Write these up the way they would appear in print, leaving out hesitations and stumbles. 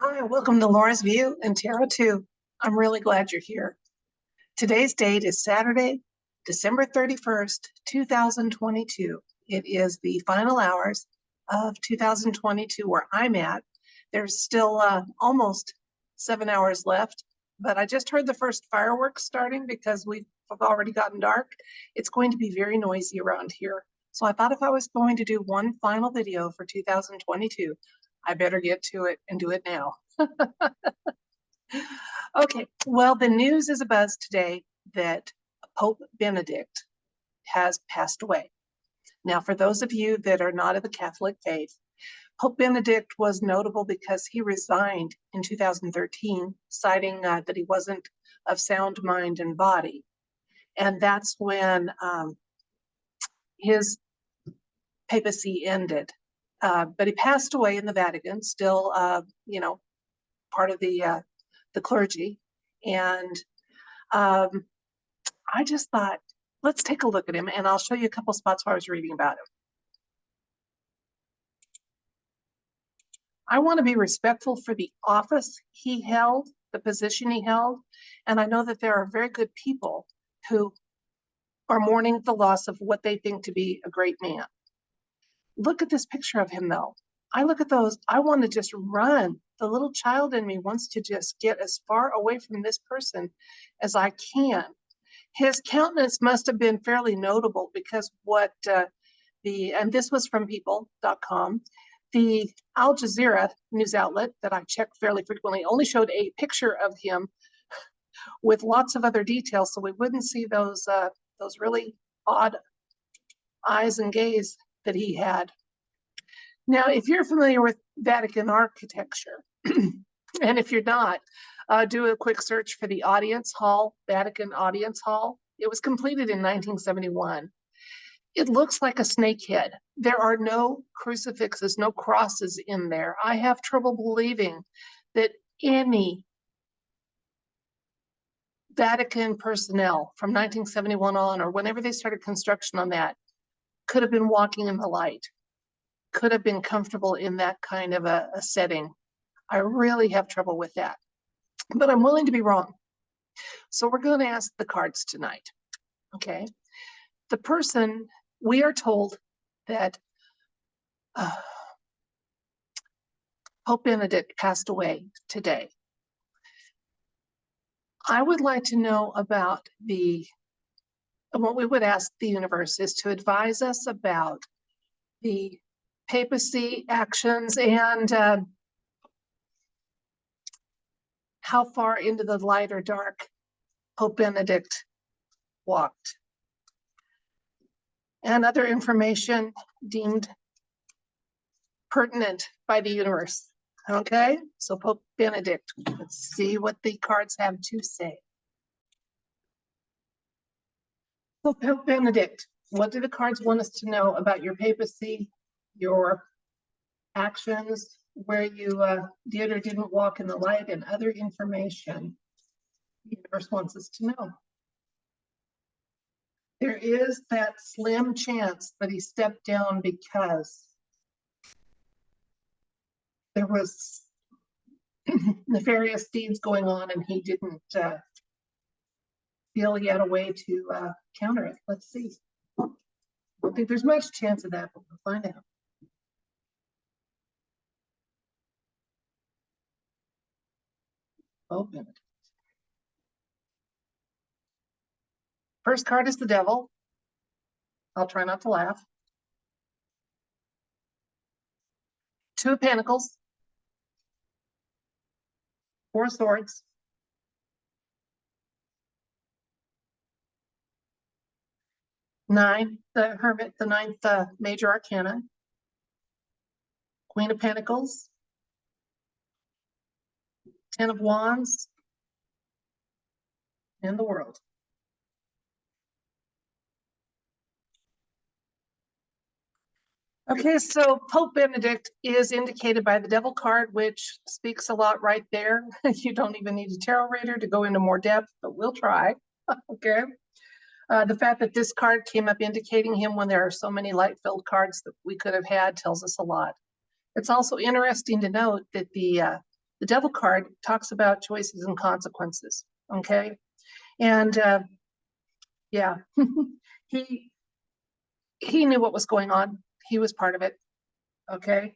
Hi, welcome to Laura's View and Tarot 2. I'm really glad you're here. Today's date is Saturday, December 31st, 2022. It is the final hours of 2022 where I'm at. There's still almost 7 hours left, but I just heard the first fireworks starting because we've already gotten dark. It's going to be very noisy around here. So I thought if I was going to do one final video for 2022, I better get to it and do it now. Okay, well, the news is abuzz today that Pope Benedict has passed away. Now, for those of you that are not of the Catholic faith, Pope Benedict was notable because he resigned in 2013, citing that he wasn't of sound mind and body. And that's when his papacy ended. But he passed away in the Vatican, still, part of the clergy. And I just thought, let's take a look at him, and I'll show you a couple spots where I was reading about him. I want to be respectful for the office he held, the position he held, and I know that there are very good people who are mourning the loss of what they think to be a great man. Look at this picture of him, though. I look at those, I want to just run. The little child in me wants to just get as far away from this person as I can. His countenance must have been fairly notable because and this was from people.com, the Al Jazeera news outlet that I check fairly frequently only showed a picture of him with lots of other details, so we wouldn't see those really odd eyes and gaze that he had. Now, if you're familiar with Vatican architecture, and if you're not, do a quick search for the Audience Hall, Vatican Audience Hall. It was completed in 1971. It looks like a snake head. There are no crucifixes, no crosses in there. I have trouble believing that any Vatican personnel from 1971 on, or whenever they started construction on that, could have been walking in the light, could have been comfortable in that kind of a setting. I really have trouble with that, but I'm willing to be wrong. So we're going to ask the cards tonight, okay? The person, we are told that Pope Benedict passed away today. I would like to know about what we would ask the universe is to advise us about the papacy actions and how far into the light or dark Pope Benedict walked, and other information deemed pertinent by the universe. Okay, so Pope Benedict, let's see what the cards have to say. So Pope Benedict, what do the cards want us to know about your papacy, your actions, where you did or didn't walk in the light, and other information the universe wants us to know? There is that slim chance that he stepped down because there was nefarious deeds going on and he didn't feel he had a way to counter it. Let's see. I don't think there's much chance of that, but we'll find out. Open it. First card is the Devil. I'll try not to laugh. Two of Pentacles. Four of Swords. Nine, the Hermit, the ninth major arcana. Queen of Pentacles. 10 of Wands. And the World. Okay, so Pope Benedict is indicated by the Devil card, which speaks a lot right there. You don't even need a tarot reader to go into more depth, but we'll try. Okay. The fact that this card came up indicating him when there are so many light-filled cards that we could have had tells us a lot. It's also interesting to note that the The devil card talks about choices and consequences, okay? And yeah, he knew what was going on. He was part of it, okay?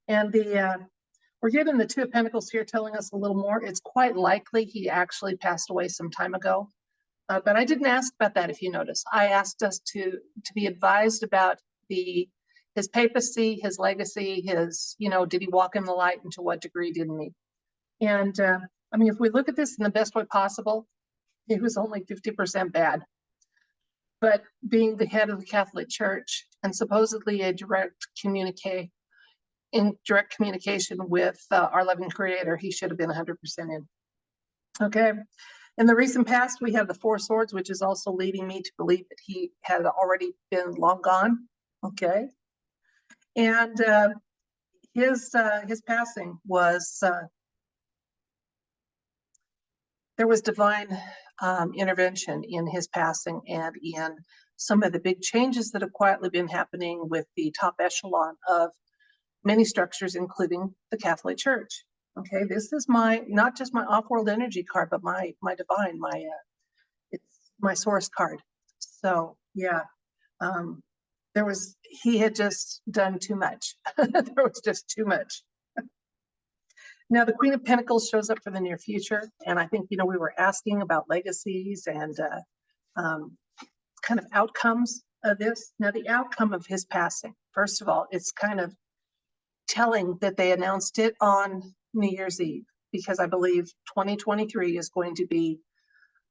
And we're getting the Two of Pentacles here telling us a little more. It's quite likely he actually passed away some time ago. But I didn't ask about that, if you notice. I asked us to be advised about his papacy, his legacy, his, did he walk in the light, and to what degree didn't he? And I mean, if we look at this in the best way possible, he was only 50% bad. But being the head of the Catholic Church and supposedly a direct communication with our loving Creator, he should have been 100% in. Okay. In the recent past, we have the Four Swords, which is also leading me to believe that he had already been long gone. Okay. And his passing was, there was divine intervention in his passing and in some of the big changes that have quietly been happening with the top echelon of many structures, including the Catholic Church. Okay, this is not just my off-world energy card, but my divine, it's my source card. So yeah, he had just done too much. There was just too much. Now the Queen of Pentacles shows up for the near future, and I think we were asking about legacies and kind of outcomes of this. Now the outcome of his passing, first of all, it's kind of telling that they announced it on New Year's Eve, because I believe 2023 is going to be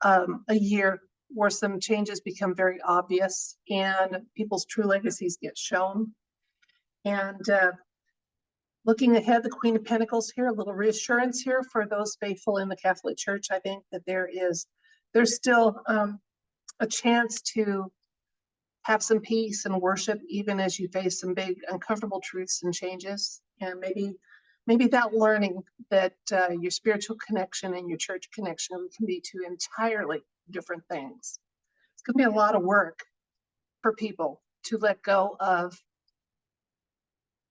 a year where some changes become very obvious and people's true legacies get shown. And looking ahead, the Queen of Pentacles here, a little reassurance here for those faithful in the Catholic Church. I think that there's still a chance to have some peace and worship, even as you face some big uncomfortable truths and changes. And maybe that learning that your spiritual connection and your church connection can be two entirely different things. It's going to be a lot of work for people to let go of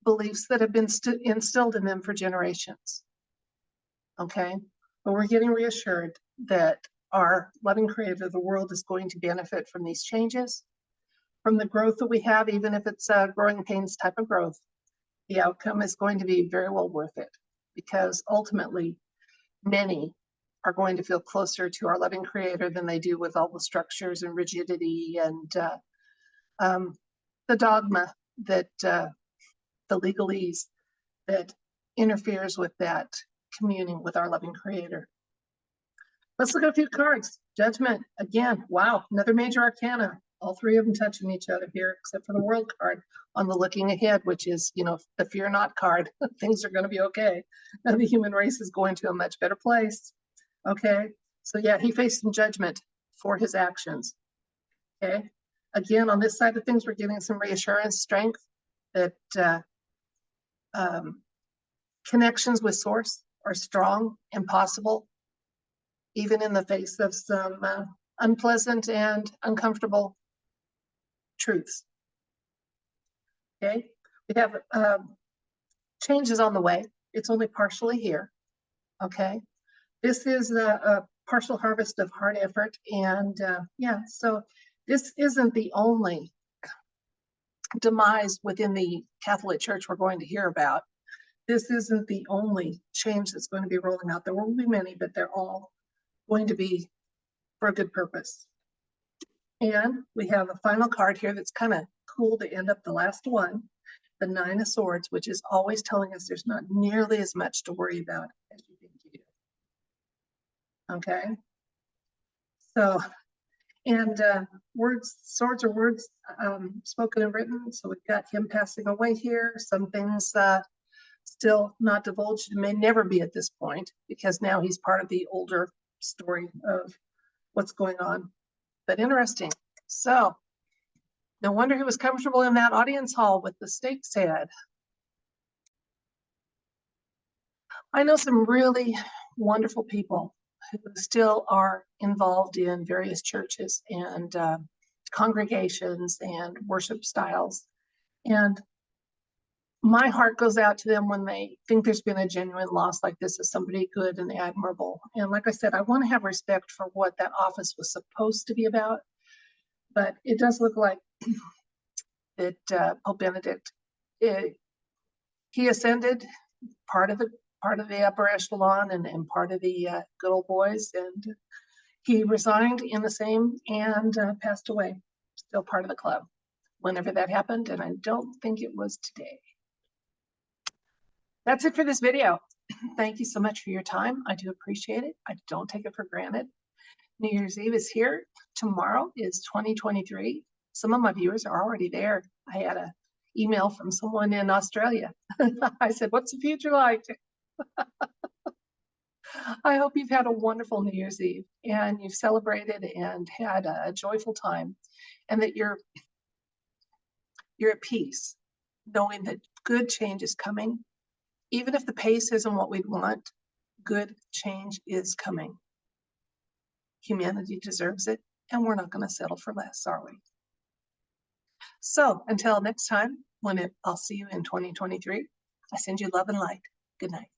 beliefs that have been instilled in them for generations. Okay, but we're getting reassured that our loving Creator of the world is going to benefit from these changes, from the growth that we have, even if it's a growing pains type of growth. The outcome is going to be very well worth it, because ultimately many are going to feel closer to our loving Creator than they do with all the structures and rigidity and the dogma that the legalese that interferes with that communing with our loving Creator. Let's look at a few cards. Judgment, again, wow, another major arcana. All three of them touching each other here, except for the World card on the looking ahead, which is, the fear not card. Things are going to be okay. And the human race is going to a much better place. Okay, so yeah, he faced some judgment for his actions. Okay, again, on this side of things, we're getting some reassurance, strength, that connections with Source are strong and possible, even in the face of some unpleasant and uncomfortable truths. Okay, we have changes on the way. It's only partially here. Okay, this is a partial harvest of hard effort, and yeah, so this isn't the only demise within the Catholic Church we're going to hear about. This isn't the only change that's going to be rolling out. There will be many, but they're all going to be for a good purpose. And we have a final card here that's kind of cool to end up the last one, the Nine of Swords, which is always telling us there's not nearly as much to worry about as you think you do. Okay, so, and swords are words spoken and written. So we've got him passing away here. Some things still not divulged, and may never be at this point, because now he's part of the older story of what's going on. But interesting. So no wonder he was comfortable in that audience hall with the snake's head. I know some really wonderful people who still are involved in various churches and congregations and worship styles. And my heart goes out to them when they think there's been a genuine loss like this of somebody good and admirable. And like I said, I want to have respect for what that office was supposed to be about. But it does look like that Pope Benedict, he ascended part of the upper echelon and part of the good old boys, and he resigned in the same and passed away, still part of the club whenever that happened, and I don't think it was today. That's it for this video. Thank you so much for your time. I do appreciate it. I don't take it for granted. New Year's Eve is here. Tomorrow is 2023. Some of my viewers are already there. I had an email from someone in Australia. I said, what's the future like? I hope you've had a wonderful New Year's Eve and you've celebrated and had a joyful time, and that you're at peace, knowing that good change is coming. Even if the pace isn't what we want, good change is coming. Humanity deserves it, and we're not going to settle for less, are we? So until next time, I'll see you in 2023, I send you love and light. Good night.